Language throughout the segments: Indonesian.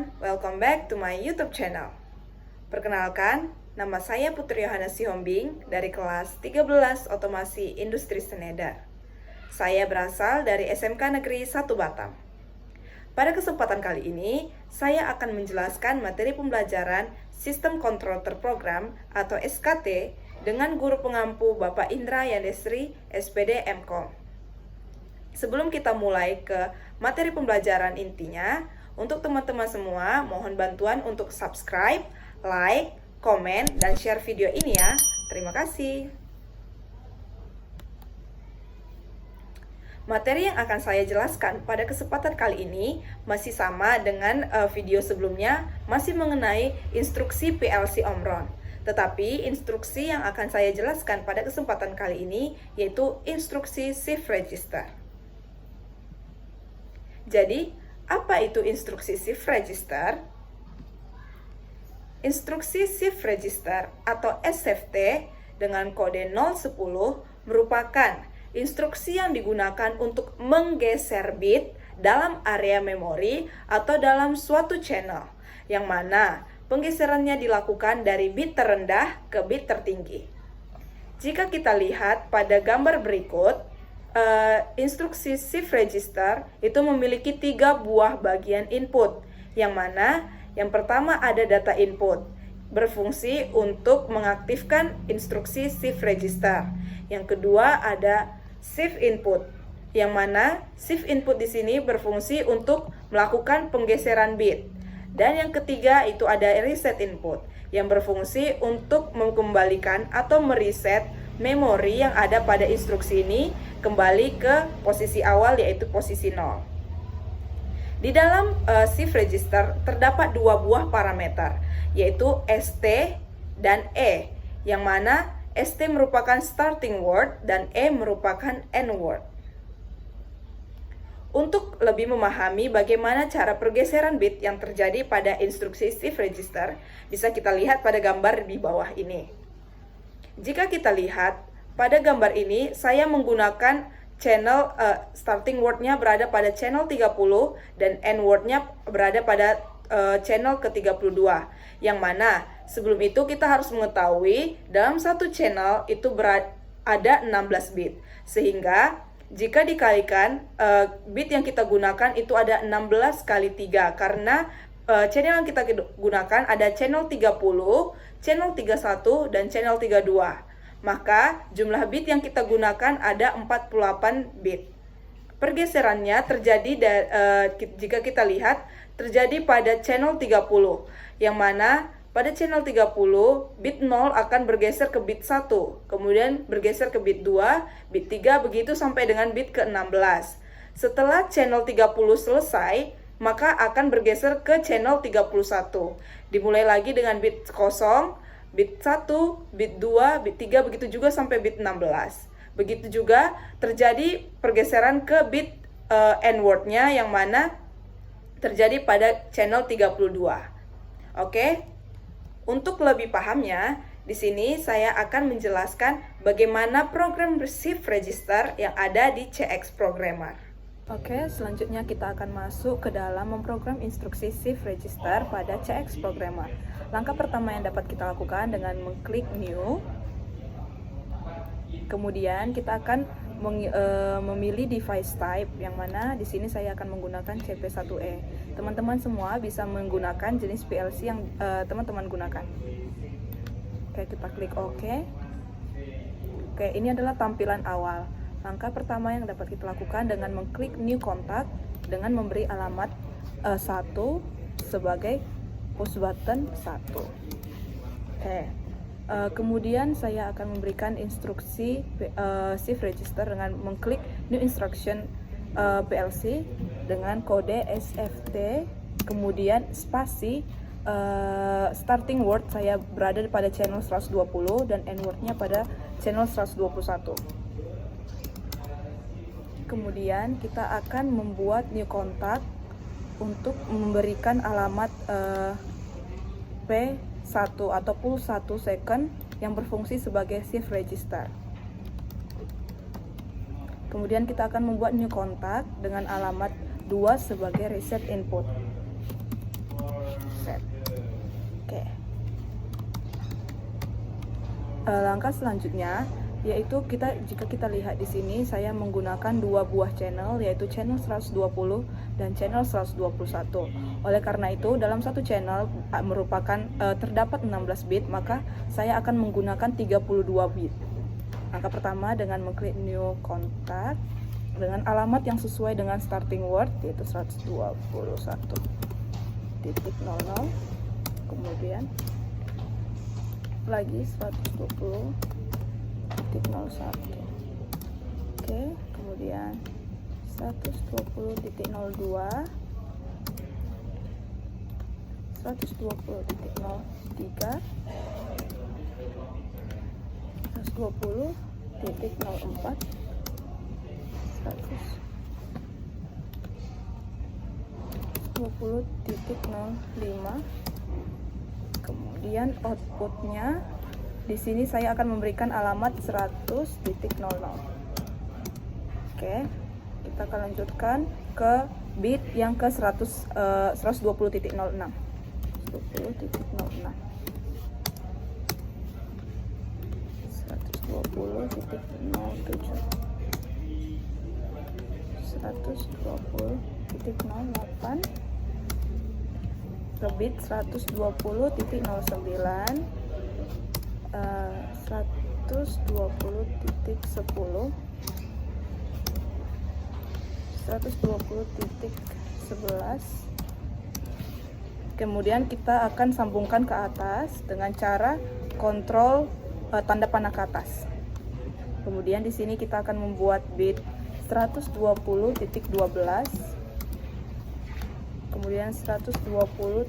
everyone, welcome back to my YouTube channel. Perkenalkan, nama saya Putri Yohana Sihombing dari kelas 13 Otomasi Industri Senedar. Saya berasal dari SMK Negeri 1 Batam. Pada kesempatan kali ini, saya akan menjelaskan materi pembelajaran Sistem Kontrol Terprogram atau SKT dengan guru pengampu Bapak Indra Yandesri, SPD MKOM. Sebelum kita mulai ke materi pembelajaran intinya, untuk teman-teman semua, mohon bantuan untuk subscribe, like, komen, dan share video ini ya. Terima kasih. Materi yang akan saya jelaskan pada kesempatan kali ini masih sama dengan video sebelumnya, masih mengenai instruksi PLC Omron. Tetapi instruksi yang akan saya jelaskan pada kesempatan kali ini yaitu instruksi shift register. Jadi, apa itu instruksi shift register? Instruksi shift register atau SFT dengan kode 010 merupakan instruksi yang digunakan untuk menggeser bit dalam area memori atau dalam suatu channel, yang mana penggeserannya dilakukan dari bit terendah ke bit tertinggi. Jika kita lihat pada gambar berikut, instruksi shift register itu memiliki 3 buah bagian input, yang mana yang pertama ada data input, berfungsi untuk mengaktifkan instruksi shift register. Yang kedua ada shift input, yang mana shift input di sini berfungsi untuk melakukan penggeseran bit. Dan yang ketiga itu ada reset input, yang berfungsi untuk mengembalikan atau mereset memori yang ada pada instruksi ini kembali ke posisi awal, yaitu posisi 0. Di dalam shift register terdapat 2 buah parameter, yaitu ST dan E, yang mana ST merupakan starting word dan E merupakan end word. Untuk lebih memahami bagaimana cara pergeseran bit yang terjadi pada instruksi shift register, bisa kita lihat pada gambar di bawah ini. Jika kita lihat pada gambar ini, saya menggunakan channel starting word-nya berada pada channel 30 dan end word-nya berada pada channel ke-32. Yang mana sebelum itu kita harus mengetahui dalam satu channel itu ada 16 bit. Sehingga jika dikalikan bit yang kita gunakan itu ada 16 kali 3, karena channel yang kita gunakan ada channel 30, channel 31, dan channel 32. Maka jumlah bit yang kita gunakan ada 48 bit. Pergeserannya terjadi jika kita lihat terjadi pada channel 30, yang mana pada channel 30 bit 0 akan bergeser ke bit 1, kemudian bergeser ke bit 2, bit 3, begitu sampai dengan bit ke-16. Setelah channel 30 selesai, maka akan bergeser ke channel 31. Dimulai lagi dengan bit 0, bit 1, bit 2, bit 3, begitu juga sampai bit 16. Begitu juga terjadi pergeseran ke bit end word-nya, yang mana terjadi pada channel 32. Oke? Untuk lebih pahamnya, di sini saya akan menjelaskan bagaimana program shift register yang ada di CX Programmer. Oke, selanjutnya kita akan masuk ke dalam memprogram instruksi shift register pada CX Programmer. Langkah pertama yang dapat kita lakukan dengan mengklik New. Kemudian kita akan memilih device type, yang mana di sini saya akan menggunakan CP1E. Teman-teman semua bisa menggunakan jenis PLC yang teman-teman gunakan. Oke, kita klik OK. Oke, ini adalah tampilan awal. Langkah pertama yang dapat kita lakukan dengan mengklik New Contact dengan memberi alamat 1 sebagai push button 1. Oke. Kemudian saya akan memberikan instruksi shift register dengan mengklik New Instruction PLC dengan kode SFT, kemudian spasi starting word saya berada pada channel 120 dan end word-nya pada channel 121. Kemudian kita akan membuat new contact untuk memberikan alamat P1 atau pulse 1 second yang berfungsi sebagai shift register. Kemudian kita akan membuat new contact dengan alamat 2 sebagai reset input. Oke. Langkah selanjutnya yaitu jika kita lihat di sini saya menggunakan dua buah channel, yaitu channel 120 dan channel 121. Oleh karena itu dalam satu channel terdapat 16 bit, maka saya akan menggunakan 32 bit. Langkah pertama dengan mengklik new contact dengan alamat yang sesuai dengan starting word, yaitu 121.00, kemudian lagi 120.01. Oke, kemudian 120.02, 120.03, 120.04, 120.05. Kemudian outputnya di sini saya akan memberikan alamat 100.00. Oke, kita akan lanjutkan ke bit yang ke 120.06. 120.06, 120.07, 120.08, ke bit 120.09, 120.10, 120.11. Kemudian kita akan sambungkan ke atas dengan cara kontrol tanda panah ke atas. Kemudian di sini kita akan membuat bit 120.12, kemudian 120.13,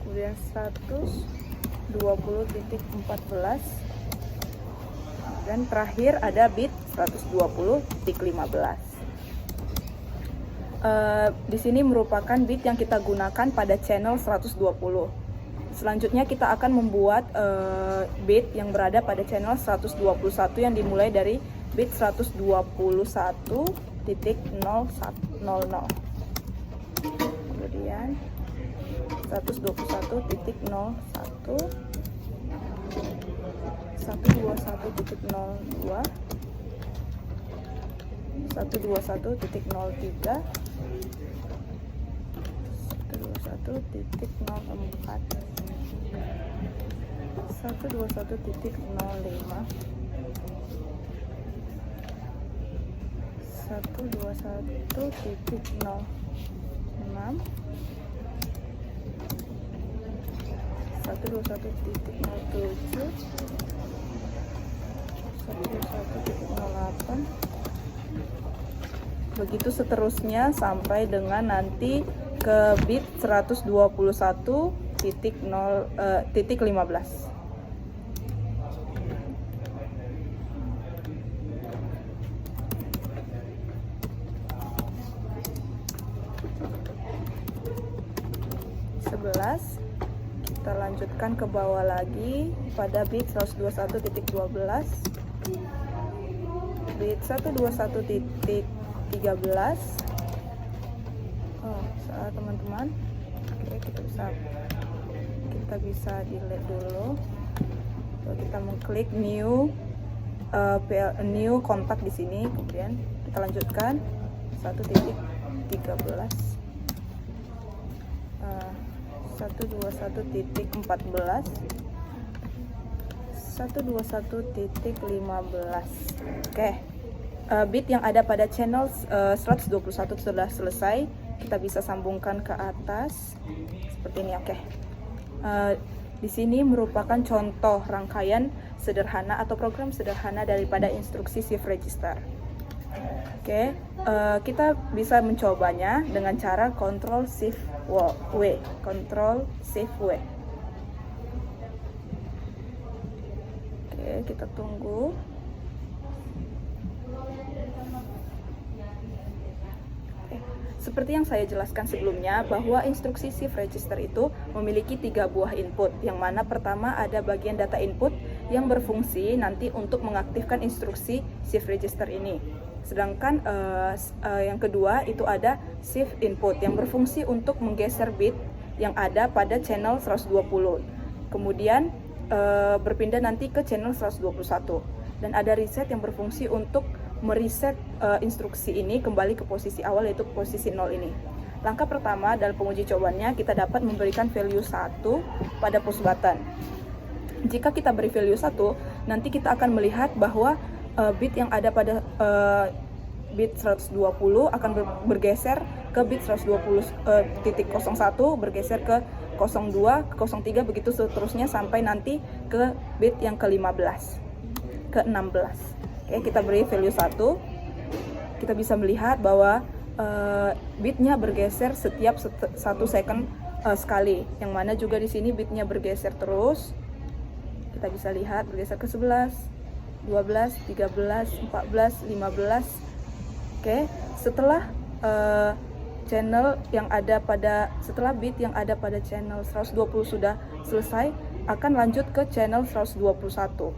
kemudian 120.14, dan terakhir ada bit 120.15. Di sini merupakan bit yang kita gunakan pada channel 120. Selanjutnya kita akan membuat bit yang berada pada channel 121 yang dimulai dari bit 121.010. Kemudian 121.01, 121.02, 121.03, 121.04, 121.05, 121.06, 121.07, 121.08, begitu seterusnya sampai dengan nanti ke bit 121.15. Kita lanjutkan ke bawah lagi pada bit 121.12, bit 121.13. Salah teman-teman. Oke, kita bisa delete dulu. Lalu kita mengklik new kontak di sini, kemudian kita lanjutkan 1.13, 121.14, 121.15. Oke, bit yang ada pada channel 121 sudah selesai. Kita bisa sambungkan ke atas seperti ini. Oke, di sini merupakan contoh rangkaian sederhana atau program sederhana daripada instruksi shift register. Oke, kita bisa mencobanya dengan cara Ctrl Shift W, Ctrl Shift W. Oke, kita tunggu. Seperti yang saya jelaskan sebelumnya, bahwa instruksi shift register itu memiliki 3 buah input, yang mana pertama ada bagian data input yang berfungsi nanti untuk mengaktifkan instruksi shift register ini. Sedangkan yang kedua itu ada shift input yang berfungsi untuk menggeser bit yang ada pada channel 120. Kemudian berpindah nanti ke channel 121. Dan ada reset yang berfungsi untuk mereset instruksi ini kembali ke posisi awal, yaitu posisi 0 ini. Langkah pertama dalam penguji cobaannya, kita dapat memberikan value 1 pada push button. Jika kita beri value 1, nanti kita akan melihat bahwa bit yang ada pada bit 120 akan bergeser ke bit 120.01, bergeser ke 02, ke 03, begitu seterusnya sampai nanti ke bit yang ke-15, ke-16. Oke, kita beri value 1. Kita bisa melihat bahwa bitnya bergeser setiap 1 second sekali, yang mana juga di sini bitnya bergeser terus. Kita bisa lihat bergeser ke 11, 12, 13, 14, 15. Oke, setelah setelah bit yang ada pada channel 120 sudah selesai, akan lanjut ke channel 121.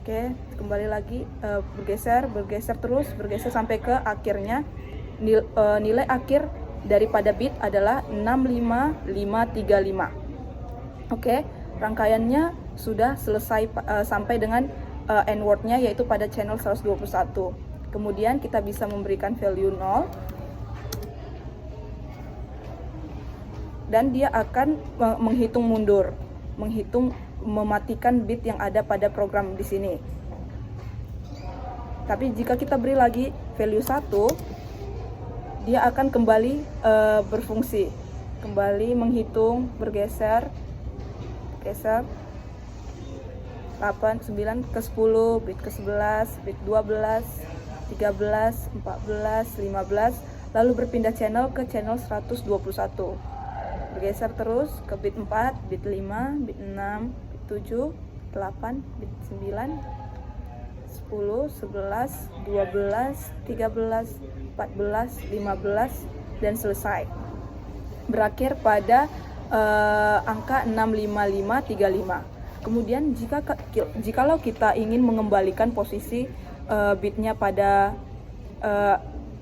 Oke, kembali lagi bergeser terus, bergeser sampai ke akhirnya. Nilai akhir daripada bit adalah 65535. Oke, rangkaiannya sudah selesai sampai dengan end word-nya, yaitu pada channel 121. Kemudian kita bisa memberikan value 0 dan dia akan menghitung mundur, mematikan bit yang ada pada program di sini. Tapi jika kita beri lagi value 1, dia akan kembali berfungsi, kembali menghitung, bergeser 8, 9 ke 10, bit ke 11, bit 12, 13, 14, 15, lalu berpindah channel ke channel 121. Bergeser terus ke bit 4, bit 5, bit 6, bit 7, 8, bit 9, 10, 11, 12, 13, 14, 15, dan selesai. Berakhir pada angka 65535. Kemudian jikalau kita ingin mengembalikan posisi bitnya pada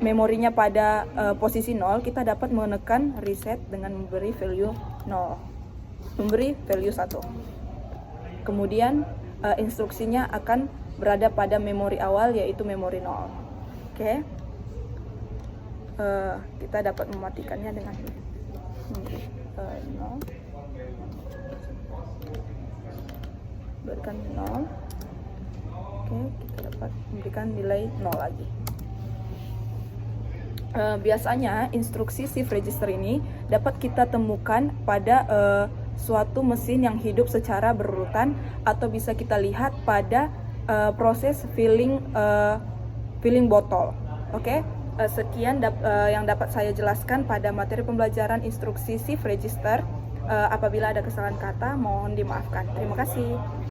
memorinya pada posisi 0, kita dapat menekan reset dengan memberi value 0, memberi value 1. Kemudian instruksinya akan berada pada memori awal, yaitu memori 0. Oke. Kita dapat mematikannya dengan 0, berikan 0. Oke, kita dapat memberikan nilai 0 lagi. Biasanya instruksi shift register ini dapat kita temukan pada suatu mesin yang hidup secara berurutan, atau bisa kita lihat pada proses filling botol. Oke. Sekian yang dapat saya jelaskan pada materi pembelajaran instruksi shift register. Apabila ada kesalahan kata, mohon dimaafkan. Terima kasih.